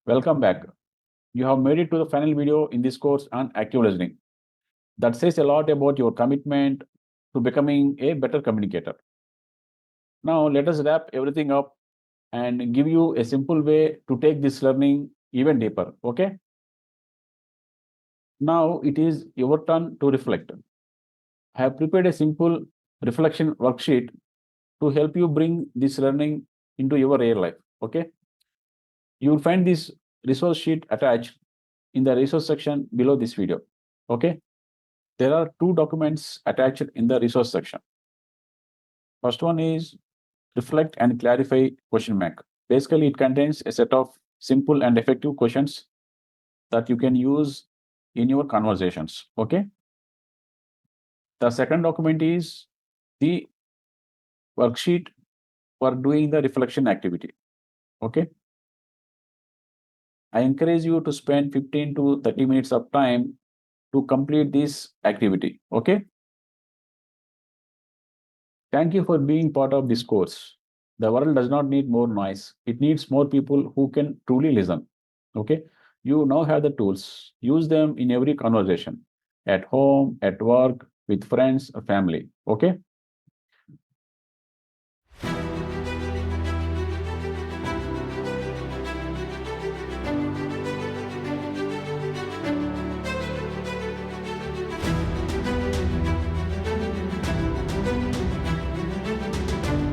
Welcome back. You have made it to the final video in this course on active listening. That says a lot about your commitment to becoming a better communicator. Now, let us wrap everything up and give you a simple way to take this learning even deeper. Okay? Now, it is your turn to reflect. I have prepared a simple reflection worksheet to help you bring this learning into your real life. Okay? You will find this resource sheet attached in the resource section below this video. Okay? There are two documents attached in the resource section. First one is reflect and clarify question bank. Basically, it contains a set of simple and effective questions that you can use in your conversations. Okay. The second document is the worksheet for doing the reflection activity. Okay. I encourage you to spend 15 to 30 minutes of time to complete this activity. Okay. Thank you for being part of this course. The world does not need more noise, it needs more people who can truly listen. Okay. You now have the tools, use them in every conversation at home, at work, with friends, or family. Okay.